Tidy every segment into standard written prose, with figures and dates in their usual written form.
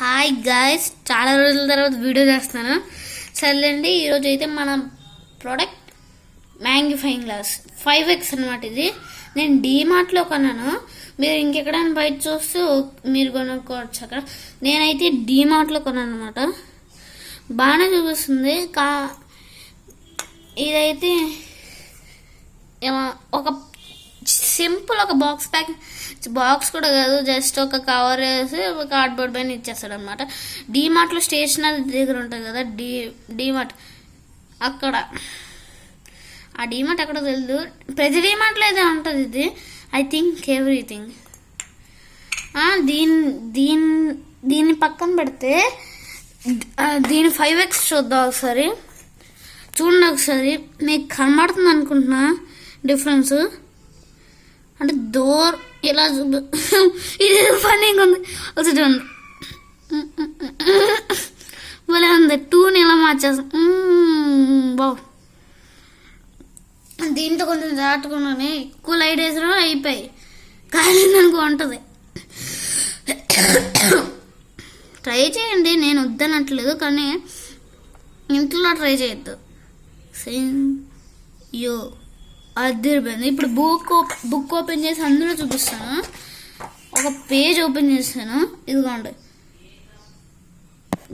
Hi guys, చాలా రోజుల తర్వాత వీడియో చేస్తాను. సర్లేండి, ఈరోజు అయితే మన ప్రోడక్ట్ మ్యాగ్నిఫైయింగ్ గ్లాస్ 5x అనమాట. ఇది నేను డీమార్ట్లో కొన్నాను. మీరు ఇంకెక్కడైనా బయట చూస్తే మీరు కొనుక్కోవచ్చు. అక్కడ నేనైతే డీమార్ట్లో కొన్నాను అనమాట. బాగానే చూపిస్తుంది. ఇదైతే ఒక సింపుల్ ఒక బాక్స్ కూడా కాదు, జస్ట్ ఒక కవర్ వేసి కార్డ్బోర్డ్ పైన ఇచ్చేస్తాడు అనమాట. డీమార్ట్లో స్టేషనరీ దగ్గర ఉంటుంది కదా, డీమార్ట్ అక్కడ. ఆ డీమార్ట్ ఎక్కడ తెలియదు, ప్రతి డీమార్ట్లో అయితే ఉంటుంది ఇది. I think everything. దీన్ని పక్కన పెడితే దీని 5x చూద్దాం ఒకసారి. చూడండి ఒకసారి, మీకు కనబడుతుంది అనుకుంటున్నా డిఫరెన్స్. అంటే డోర్ ఇలా ఇది ఫన్నీగా ఉంది. ఒకసారి చూడండి, భలే ఉంది. 2ని ఇలా మార్చేస్తాం. బావు దీంతో కొంచెం దాటుకున్నానే, ఎక్కువ లైట్ వేసిన అయిపోయి కాలిందనుకో ఉంటుంది. ట్రై చేయండి, నేను వద్దనట్లేదు, కానీ ఇంట్లో ట్రై చేయొద్దు. సేమ్ యో అదిరిపోయింది. ఇప్పుడు బుక్ ఓపెన్ చేసి అందులో చూపిస్తాను. ఒక పేజ్ ఓపెన్ చేస్తాను, ఇదిగోండి.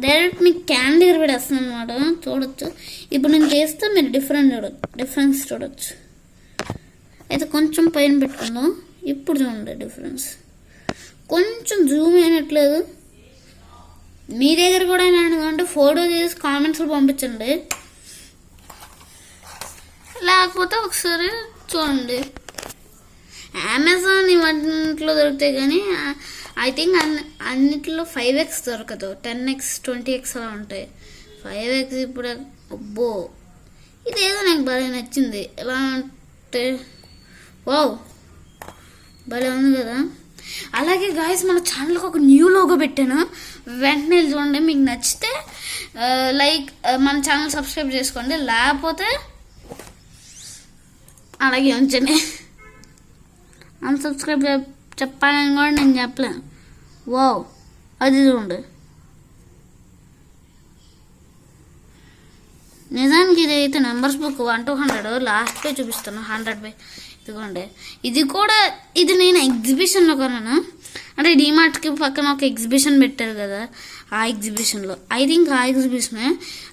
డైరెక్ట్ మీకు క్యాన్ దగ్గర పెట్టేస్తాను అనమాట. చూడొచ్చు. ఇప్పుడు నేను చేస్తే మీరు డిఫరెన్స్ చూడొచ్చు. అయితే కొంచెం పైన పెట్టుకుందాం. ఇప్పుడు చూడండి డిఫరెన్స్. కొంచెం జూమ్ అయినట్లేదు. మీ దగ్గర కూడా అంటే ఫోటో తీసి కామెంట్స్లో పంపించండి, లేకపోతే ఒకసారి చూడండి. అమెజాన్ ఇవన్నిట్లో దొరుకుతాయి, కానీ ఐ థింక్ అన్నిట్లో 5x దొరకదు. 10x 20x అలా ఉంటాయి. 5x ఇప్పుడు అబ్బో, ఇదేదో నాకు బాగా నచ్చింది. ఎలా అంటే వావ్, భలే ఉంది కదా. అలాగే గాయస్, మన ఛానల్కి ఒక న్యూ లోగో పెట్టాను. వెంటనే చూడండి. మీకు నచ్చితే మన ఛానల్ సబ్స్క్రైబ్ చేసుకోండి, లేకపోతే అలాగే ఉంచండి. అన్సబ్స్క్రైబ్ చెప్పాలని కూడా నేను చెప్పలేను. వావ్, అది చూడండి. నిజానికి ఇది అయితే numbers book 1 to 100 last pay చూపిస్తాను. 100 పే ఇదిగోండి. ఇది నేను ఎగ్జిబిషన్లో కొన్నాను. అంటే డీమార్ట్కి పక్కన ఒక ఎగ్జిబిషన్ పెట్టారు కదా, ఆ ఎగ్జిబిషన్లో. ఐ థింక్ ఆ ఎగ్జిబిషనే.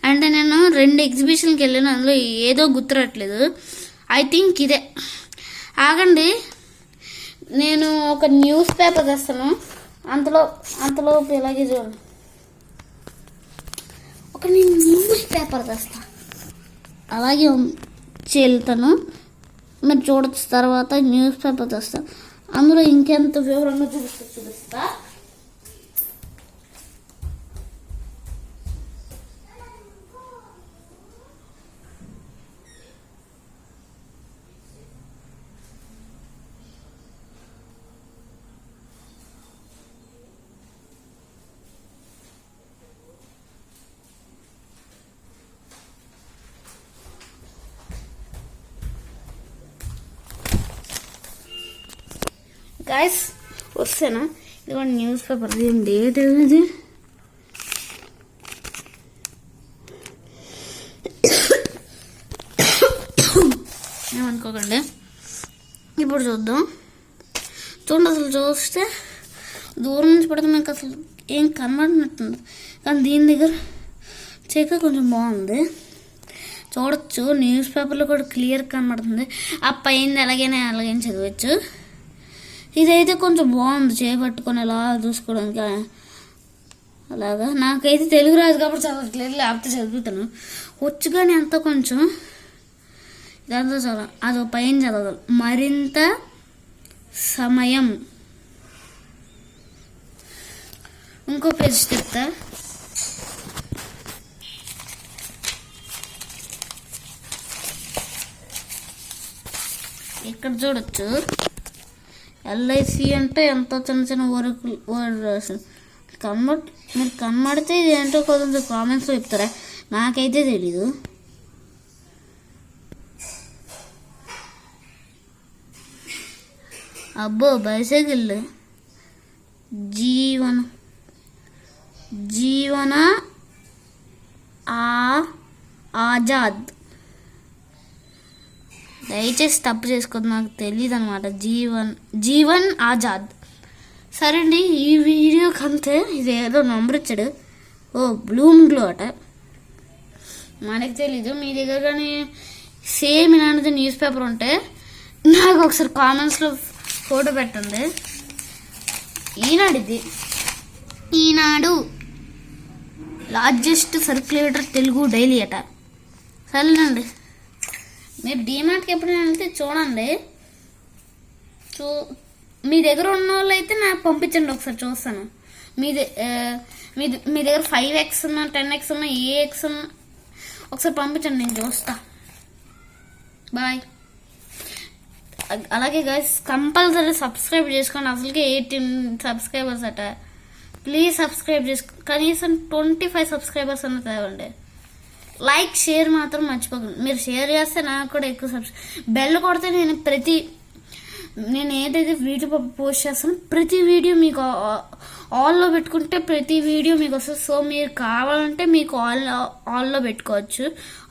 అంటే నేను 2 ఎగ్జిబిషన్కి వెళ్ళాను, అందులో ఏదో గుర్తురట్లేదు. ఐ థింక్ ఇదే. ఆగండి, నేను ఒక న్యూస్ పేపర్ తెస్తాను. అంతలో ఇలాగే చూడండి. నేను న్యూస్ పేపర్ తెస్తా, అలాగే వెళ్తాను. మీరు చూడొచ్చు. తర్వాత న్యూస్ పేపర్ తెస్తా, అందులో ఇంకెంత వివరంగా చూపిస్తా. గాయస్ వస్తేనా, ఇది న్యూస్ పేపర్. డేట్ ఏది? ఏమనుకోకండి. ఇప్పుడు చూద్దాం. చూడండి, అసలు చూస్తే దూరం నుంచి పడితే నాకు అసలు ఏం కనబడినట్టుంది, కానీ దీని దగ్గర చెక్క కొంచెం బాగుంది. చూడొచ్చు, న్యూస్ పేపర్లో కూడా క్లియర్ కనబడుతుంది. ఆ పైన ఎలాగైనా చదవచ్చు. ఇదైతే కొంచెం బాగుంది, చేపట్టుకొని ఎలా చూసుకోవడానికి. అలాగా నాకైతే తెలుగు రాదు కాబట్టి చదవట్లేదు, లేకపోతే చదువుతాను. వచ్చు, కానీ అంత కొంచెం ఇదంతా చదవ, అదో పైన చదవాలి. మరింత సమయం. ఇంకో పేజ్ చెప్తా. ఇక్కడ చూడొచ్చు, ఎల్ఐసి అంటే ఎంతో చిన్న వర్డ్ రాసింది. మీరు కనబడితే ఇది ఏంటో కొంచెం కామెంట్స్లో చెప్తారా, నాకైతే తెలీదు. అబ్బో, బైసైకిల్ జీవనం ఆజాద్. దయచేసి తప్పు చేసుకోవద్దు, నాకు తెలియదు అనమాట. జీవన్ ఆజాద్. సరే అండి, ఈ వీడియోకి అంతే. ఇది ఏదో నంబర్ ఇచ్చాడు. బ్లూమ్ గ్లో అట, మనకి తెలీదు. మీ దగ్గర కానీ సేమ్ ఇలాంటిది న్యూస్ పేపర్ ఉంటే నాకు ఒకసారి కామెంట్స్లో ఫోటో పెట్టండి. ఈనాడు లార్జెస్ట్ సర్క్యులేటర్ తెలుగు డైలీ అట. సరేనండి, మీరు డీమార్ట్కి ఎప్పుడైనా వెళ్తే చూడండి. మీ దగ్గర ఉన్న వాళ్ళు అయితే నాకు పంపించండి, ఒకసారి చూస్తాను. మీ దగ్గర 5x ఉన్నా 10x ఉన్నా AX ఉన్నా ఒకసారి పంపించండి, నేను చూస్తా. బాయ్. అలాగే గైస్, కంపల్సరీ సబ్స్క్రైబ్ చేసుకోండి. అసలుకి 18 సబ్స్క్రైబర్స్ అట. ప్లీజ్ సబ్స్క్రైబ్ చేసుకో, కనీసం 25 సబ్స్క్రైబర్స్ అన్న తేవండి. లైక్ షేర్ మాత్రం మర్చిపోకండి. మీరు షేర్ చేస్తే నాకు కూడా ఎక్కువ బెల్ కొడితే నేను ఏదైతే వీడియో పోస్ట్ చేస్తానో ప్రతి వీడియో మీకు ఆల్లో పెట్టుకుంటే ప్రతి వీడియో మీకు వస్తుంది. సో మీరు కావాలంటే మీకు ఆల్లో పెట్టుకోవచ్చు.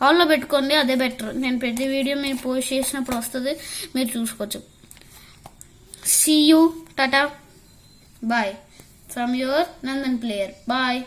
ఆల్లో పెట్టుకోండి, అదే బెటర్. నేను ప్రతి వీడియో మీరు పోస్ట్ చేసినప్పుడు వస్తుంది, మీరు చూసుకోవచ్చు. See you, tata, bye from your Nandan player. Bye.